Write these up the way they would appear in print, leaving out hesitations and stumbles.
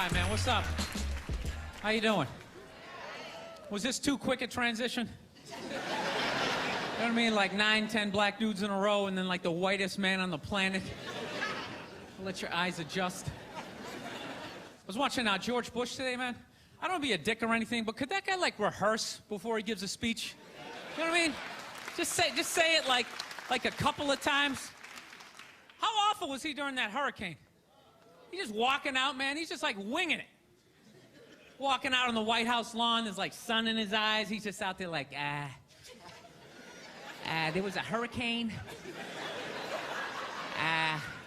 Hi, man. What's up? How you doing? Was this too quick a transition? You know what I mean? Like 9, 10 black dudes in a row and then like the whitest man on the planet. Let your eyes adjust. I was watching George Bush today, man. I don't want to be a dick or anything, but could that guy like rehearse before he gives a speech? You know what I mean? Just say it like a couple of times. How awful was he during that hurricane? He's just walking out, man. He's just like winging it. Walking out on the White House lawn, there's like sun in his eyes. He's just out there like, there was a hurricane.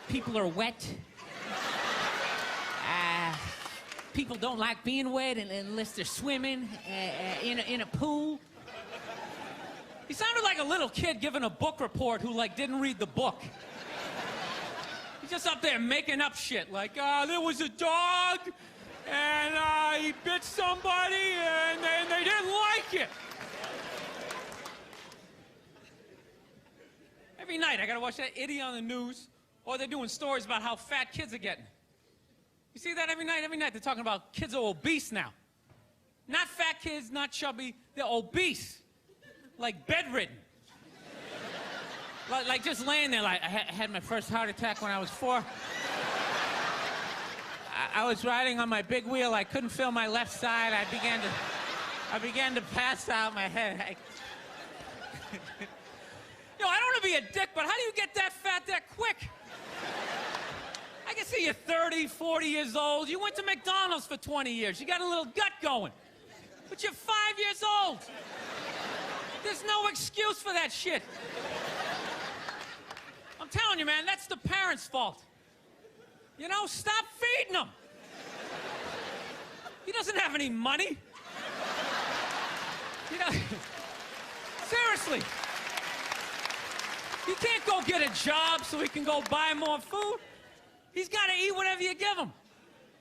People are wet. People don't like being wet unless they're swimming in a pool. He sounded like a little kid giving a book report who like didn't read the book. He's just up there making up shit like, there was a dog and he bit somebody and they didn't like it. Every night I gotta watch that idiot on the news, or they're doing stories about how fat kids are getting. You see that every night? Every night they're talking about kids are obese now. Not fat kids, not chubby, they're obese. Like bedridden. Like just laying there like, I had my first heart attack when I was 4. I was riding on my big wheel, I couldn't feel my left side, I began to pass out my head. Yo, I don't want to be a dick, but how do you get that fat that quick? I can see you're 30, 40 years old. You went to McDonald's for 20 years. You got a little gut going. But you're 5 years old. There's no excuse for that shit. I'm telling you, man, that's the parents' fault. You know, stop feeding him. He doesn't have any money. You know, seriously. He can't go get a job so he can go buy more food. He's got to eat whatever you give him.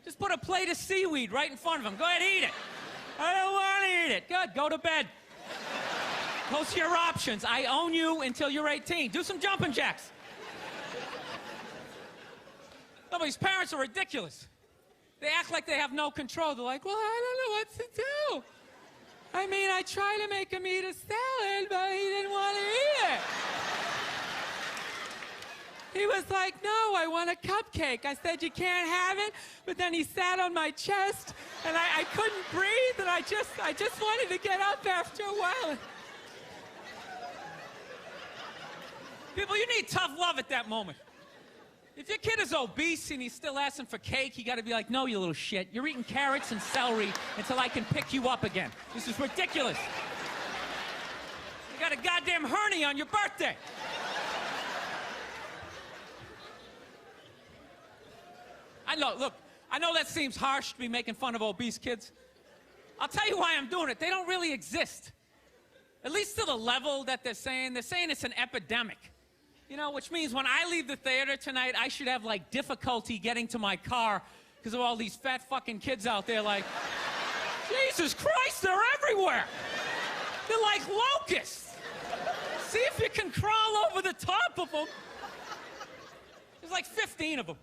Just put a plate of seaweed right in front of him. Go ahead, eat it. I don't want to eat it. Good, go to bed. Those are your options. I own you until you're 18. Do some jumping jacks. No, but these parents are ridiculous. They act like they have no control. They're like, well, I don't know what to do. I mean, I tried to make him eat a salad, but he didn't want to eat it. He was like, no, I want a cupcake. I said, you can't have it. But then he sat on my chest, and I couldn't breathe, and I just wanted to get up after a while. People, you need tough love at that moment. If your kid is obese and he's still asking for cake, you gotta be like, no, you little shit. You're eating carrots and celery until I can pick you up again. This is ridiculous. You got a goddamn hernia on your birthday. I know, look, I know that seems harsh to be making fun of obese kids. I'll tell you why I'm doing it. They don't really exist. At least to the level that they're saying it's an epidemic. You know, which means when I leave the theater tonight, I should have, like, difficulty getting to my car because of all these fat fucking kids out there like, Jesus Christ, they're everywhere. They're like locusts. See if you can crawl over the top of them. There's like 15 of them.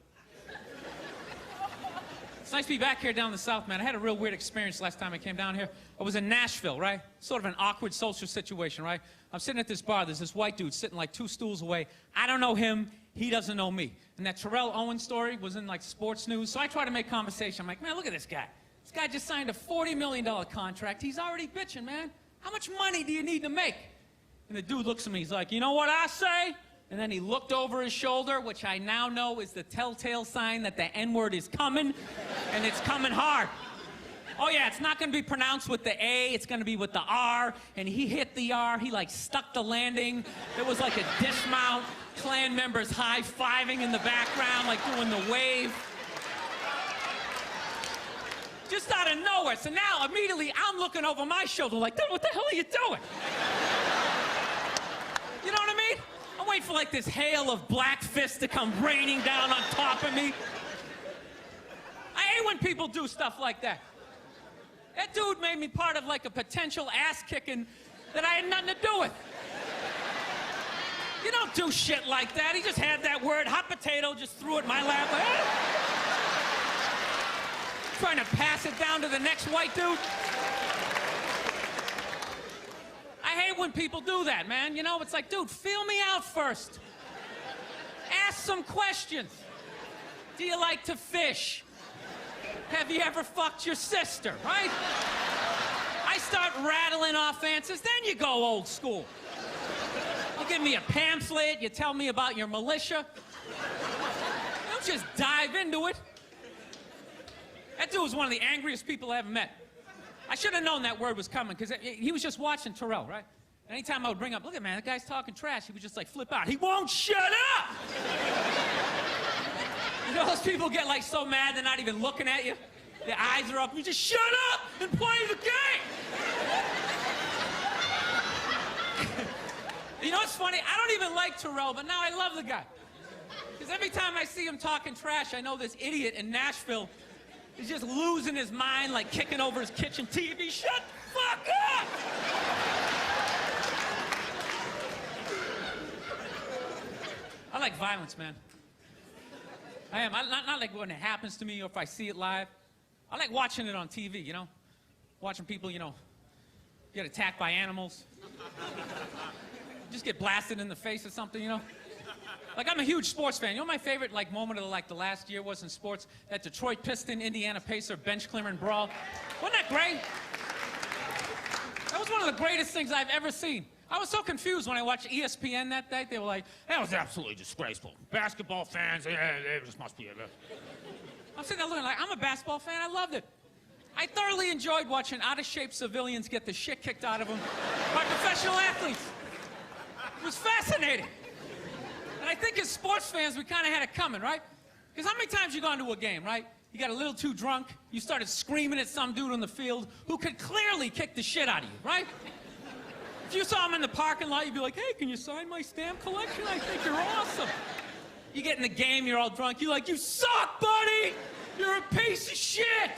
It's nice to be back here down in the South, man. I had a real weird experience last time I came down here. I was in Nashville, right? Sort of an awkward social situation, right? I'm sitting at this bar. There's this white dude sitting like 2 stools away. I don't know him. He doesn't know me. And that Terrell Owens story was in like sports news. So I try to make conversation. I'm like, man, look at this guy. This guy just signed a $40 million contract. He's already bitching, man. How much money do you need to make? And the dude looks at me. He's like, you know what I say? And then he looked over his shoulder, which I now know is the telltale sign that the N-word is coming, and it's coming hard. Oh yeah, it's not gonna be pronounced with the A, it's gonna be with the R, and he hit the R, he like stuck the landing. There was like a dismount, Klan members high-fiving in the background, like doing the wave. Just out of nowhere, so now immediately I'm looking over my shoulder like, what the hell are you doing? You know what I mean? I'm waiting for like this hail of black fists to come raining down on top of me. I hate when people do stuff like that. That dude made me part of like a potential ass kicking that I had nothing to do with. You don't do shit like that. He just had that word, hot potato, just threw it in my lap. Like, Trying to pass it down to the next white dude. I hate when people do that, man. You know, it's like, dude, feel me out first. Ask some questions. Do you like to fish? Have you ever fucked your sister, right? I start rattling off answers, then you go old school. You give me a pamphlet, you tell me about your militia. Don't just dive into it. That dude was one of the angriest people I ever met. I should have known that word was coming, because he was just watching Terrell, right? Anytime I would bring up, look at man, that guy's talking trash, he would just like flip out. He won't shut up! You know those people get like so mad they're not even looking at you? Their eyes are up, you just shut up and play the game! You know what's funny? I don't even like Terrell, but now I love the guy. Because every time I see him talking trash, I know this idiot in Nashville is just losing his mind, like kicking over his kitchen TV. Shut the fuck up! I like violence, man. I am. Not like when it happens to me or if I see it live. I like watching it on TV, you know? Watching people, you know, get attacked by animals. Just get blasted in the face or something, you know? Like, I'm a huge sports fan. You know my favorite, like, moment of, like, the last year was in sports? That Detroit Piston, Indiana Pacer bench clearing brawl. Wasn't that great? That was one of the greatest things I've ever seen. I was so confused when I watched ESPN that day. They were like, that was absolutely disgraceful. Basketball fans, they just must be... I'm sitting there looking like, I'm a basketball fan. I loved it. I thoroughly enjoyed watching out-of-shape civilians get the shit kicked out of them by professional athletes. It was fascinating. And I think as sports fans, we kind of had it coming, right? Because how many times you gone to a game, right? You got a little too drunk, you started screaming at some dude on the field who could clearly kick the shit out of you, right? If you saw him in the parking lot, you'd be like, hey, can you sign my stamp collection? I think you're awesome. You get in the game, you're all drunk, you're like, you suck, buddy! You're a piece of shit!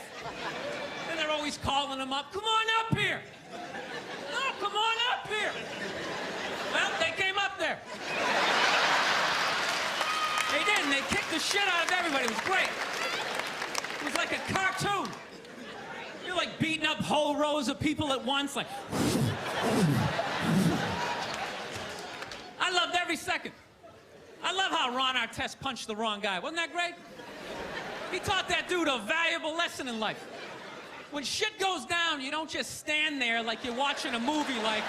And they're always calling him up, come on up here! No, come on up here! Well, they came up there. They did, and they kicked the shit out of everybody. It was great. It was like a cartoon. You're like beating up whole rows of people at once, like... I loved every second. I love how Ron Artest punched the wrong guy. Wasn't that great? He taught that dude a valuable lesson in life. When shit goes down, you don't just stand there like you're watching a movie like,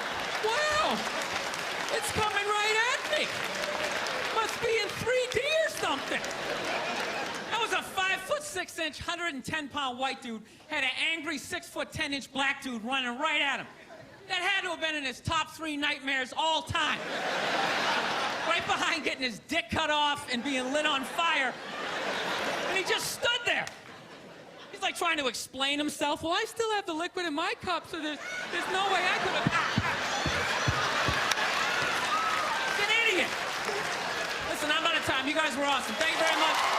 wow, it's coming right at me. Must be in 3D or something. That was a 5'6", 110-pound white dude, had an angry 6'10" black dude running right at him. That had to have been in his top 3 nightmares all time. Right behind getting his dick cut off and being lit on fire. And he just stood there. He's like trying to explain himself. Well, I still have the liquid in my cup, so there's no way I could have... He's an idiot. Listen, I'm out of time. You guys were awesome. Thank you very much.